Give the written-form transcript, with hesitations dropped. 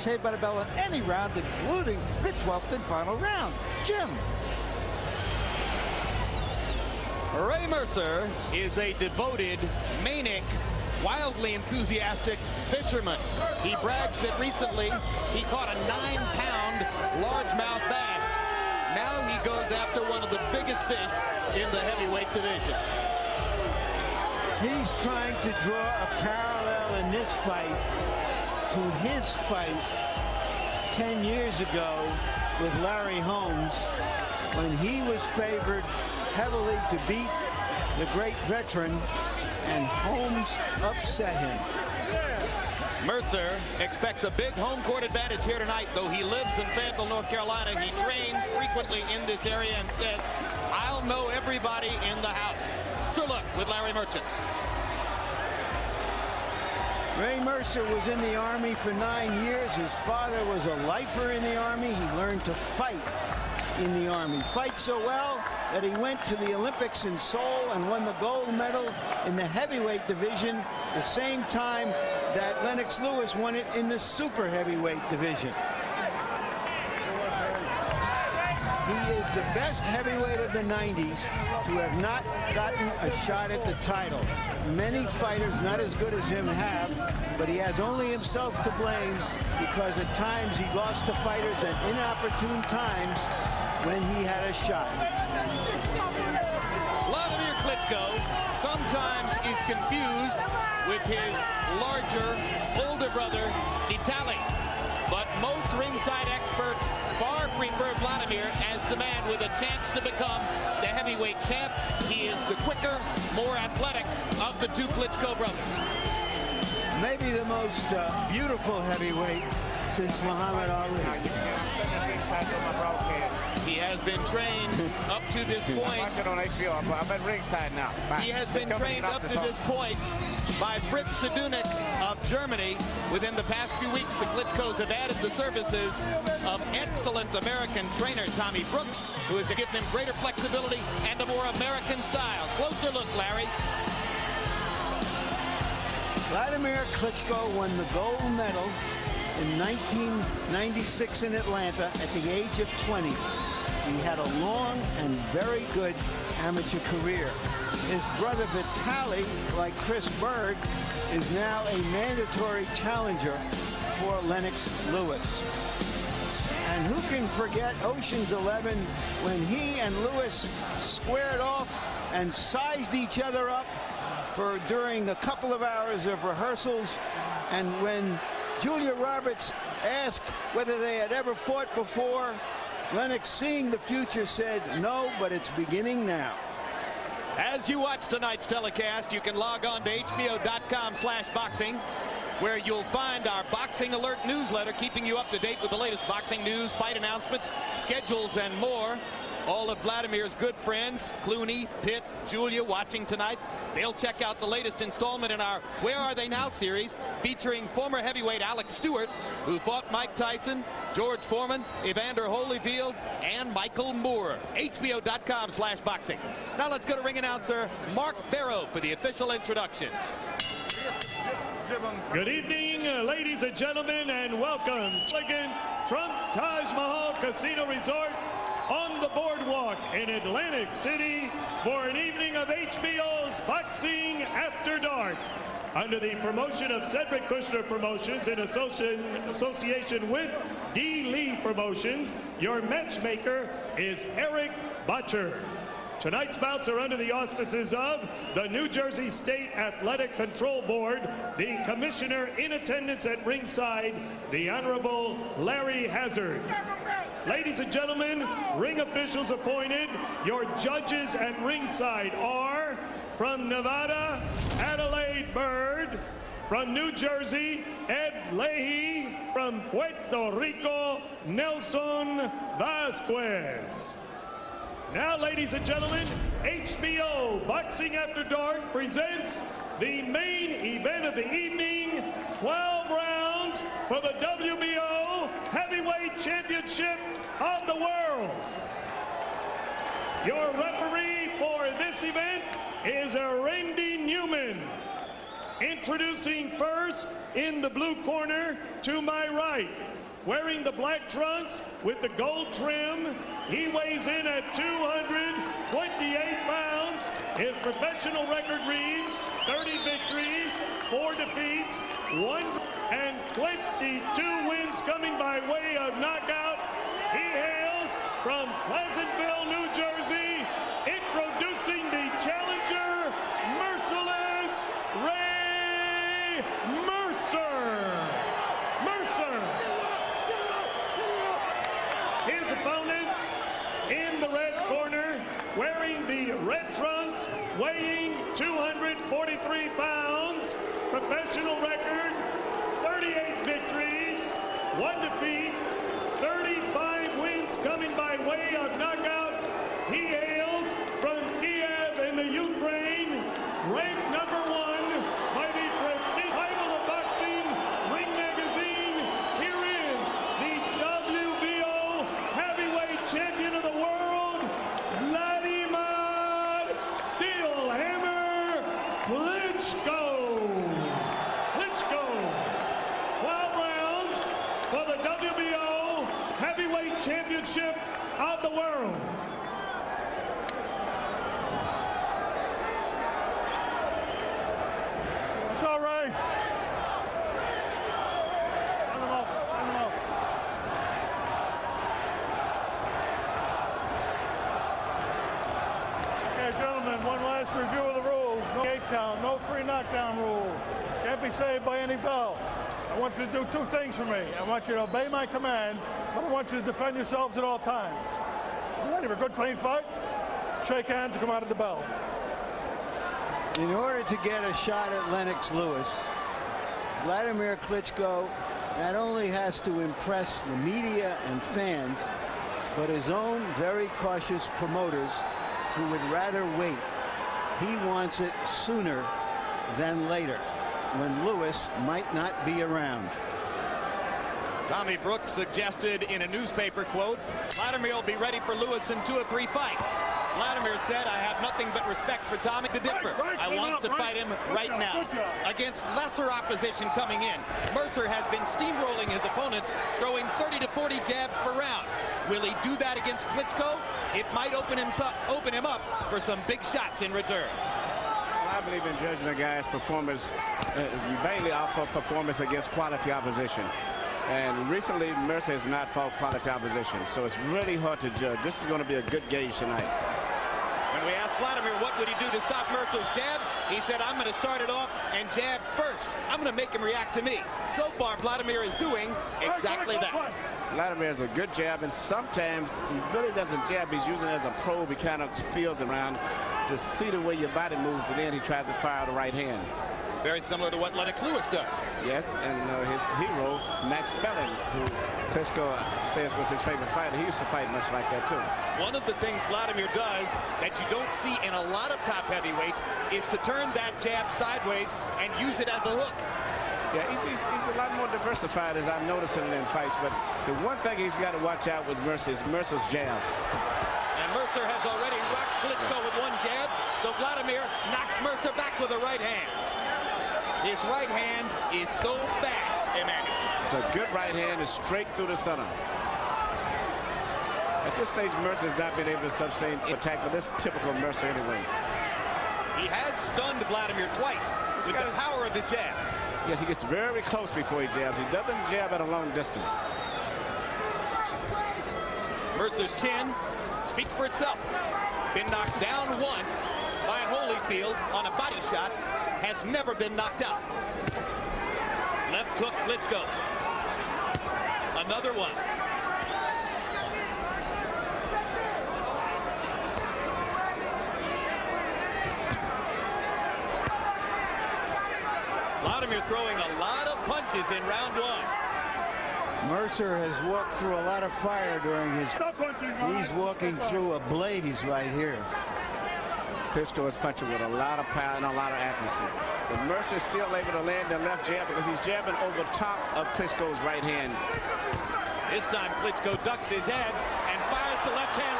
Saved by the Bell in any round, including the 12th and final round. Jim. Ray Mercer is a devoted, manic, wildly enthusiastic fisherman. He brags that recently he caught a 9-pound largemouth bass. Now he goes after one of the biggest fish in the heavyweight division. He's trying to draw a parallel in this fight to his fight 10 years ago with Larry Holmes, when he was favored heavily to beat the great veteran, and Holmes upset him. Mercer expects a big home court advantage here tonight, though he lives in Fayetteville, North Carolina. He trains frequently in this area and says, I'll know everybody in the house. So look with Larry Mercer. Ray Mercer was in the Army for 9 years. His father was a lifer in the Army. He learned to fight in the Army. Fight so well that he went to the Olympics in Seoul and won the gold medal in the heavyweight division, the same time that Lennox Lewis won it in the super heavyweight division. He is the best heavyweight of the 90s who have not gotten a shot at the title. Many fighters not as good as him have, but he has only himself to blame, because at times he lost to fighters at inopportune times when he had a shot. Wladimir Klitschko sometimes is confused with his larger, older brother, Vitaly. But most ringside experts far prefer Wladimir as the man with a chance to become the heavyweight champ. He is the quicker, more athletic of the two Klitschko brothers. Maybe the most beautiful heavyweight since Muhammad Ali. He has been trained up to this point. Watch it on HBO. I'm at ringside now. Bye. He has been trained up to this point by Fritz Sedunik of Germany. Within the past few weeks, the Klitschkos have added the services of excellent American trainer Tommy Brooks, who has given him greater flexibility and a more American style. Closer look, Larry. Wladimir Klitschko won the gold medal in 1996 in Atlanta at the age of 20. He had a long and very good amateur career. His brother Vitaly, like Chris Berg, is now a mandatory challenger for Lennox Lewis. And who can forget Ocean's 11 when he and Lewis squared off and sized each other up during a couple of hours of rehearsals, and when Julia Roberts asked whether they had ever fought before, Lennox, seeing the future, said, no, but it's beginning now. As you watch tonight's telecast, you can log on to hbo.com/boxing, where you'll find our Boxing Alert newsletter, keeping you up to date with the latest boxing news, fight announcements, schedules, and more. All of Wladimir's good friends, Clooney, Pitt, Julia, watching tonight. They'll check out the latest installment in our Where Are They Now series, featuring former heavyweight Alex Stewart, who fought Mike Tyson, George Foreman, Evander Holyfield, and Michael Moore. hbo.com/boxing. Now let's go to ring announcer Mark Barrow for the official introductions. Good evening, ladies and gentlemen, and welcome to Trump Taj Mahal Casino Resort on the boardwalk in Atlantic City for an evening of HBO's Boxing After Dark. Under the promotion of Cedric Kushner Promotions in association with D. Lee Promotions, your matchmaker is Eric Botcher. Tonight's bouts are under the auspices of the New Jersey State Athletic Control Board, the commissioner in attendance at ringside, the Honorable Larry Hazard. Ladies and gentlemen, ring officials appointed. Your judges at ringside are, from Nevada, Adelaide Bird; from New Jersey, Ed Leahy; from Puerto Rico, Nelson Vasquez. Now, ladies and gentlemen, HBO Boxing After Dark presents the main event of the evening, 12 rounds for the WBO Heavyweight Championship of the world. Your referee for this event is Randy Newman. Introducing first in the blue corner to my right, wearing the black trunks with the gold trim, he weighs in at 228 pounds. His professional record reads 30 victories, 4 defeats, 122 wins coming by way of knockout. He hails from Pleasantville, New Jersey. Introducing the challenger, Merciless Ray Mercer. His opponent in the red corner, wearing the red trunks, weighing 243 pounds, professional record, 38 victories, 1 defeat, 35 wins coming by way of knockout. He hails from Kiev in the Ukraine, ranked number 1 by the prestige Bible of Boxing Ring Magazine. Here is the WBO heavyweight champion of the world, Wladimir Steelhammer Klitschko. 12 rounds for the WBO heavyweight championship of the world. Let's go, Ray. Send him up. Send him up. Okay, gentlemen, one last review of the rules. No 8 count, no 3 knockdown rule. Can't be saved by any bell. I want you to do 2 things for me. I want you to obey my commands, but I want you to defend yourselves at all times. Ready for a good, clean fight? Shake hands and come out of the bell. In order to get a shot at Lennox Lewis, Wladimir Klitschko not only has to impress the media and fans, but his own very cautious promoters who would rather wait. He wants it sooner than later, when Lewis might not be around. Tommy Brooks suggested in a newspaper quote, Wladimir will be ready for Lewis in 2 or 3 fights. Wladimir said, I have nothing but respect for Tommy to differ. I want to fight him right now. Against lesser opposition coming in, Mercer has been steamrolling his opponents, throwing 30 to 40 jabs per round. Will he do that against Klitschko? It might open him up for some big shots in return. I believe in judging a guy's performance mainly off of performance against quality opposition. And recently, Mercer has not fought quality opposition, so it's really hard to judge. This is going to be a good gauge tonight. When we asked Wladimir what would he do to stop Mercer's jab, he said, I'm going to start it off and jab first. I'm going to make him react to me. So far, Wladimir is doing exactly that. Wladimir has a good jab, and sometimes he really doesn't jab. He's using it as a probe. He kind of feels around to see the way your body moves, and then he tries to fire the right hand. Very similar to what Lennox Lewis does. Yes, and his hero, Max Spelling, who Klitschko says was his favorite fighter, he used to fight much like that too. One of the things Wladimir does that you don't see in a lot of top heavyweights is to turn that jab sideways and use it as a hook. Yeah, he's a lot more diversified, as I'm noticing in fights, but the one thing he's got to watch out with Mercer is Mercer's jab. And Mercer has already rocked Klitschko with 1 jab, so Wladimir knocks Mercer back with a right hand. His right hand is so fast, Emmanuel. It's a good right hand, is straight through the center. At this stage, Mercer has not been able to sustain attack, but this is typical Mercer anyway. He has stunned Wladimir twice with the power of his jab. Yes, he gets very close before he jabs. He doesn't jab at a long distance. Mercer's chin speaks for itself. Been knocked down once by Holyfield on a body shot. Has never been knocked out. Left hook, Klitschko. Another one. Wladimir throwing a lot of punches in round 1. Mercer has walked through a lot of fire during his... He's walking through a blaze right here. Klitschko is punching with a lot of power and a lot of accuracy. But Mercer is still able to land the left jab because he's jabbing over top of Klitschko's right hand. This time Klitschko ducks his head and fires the left hand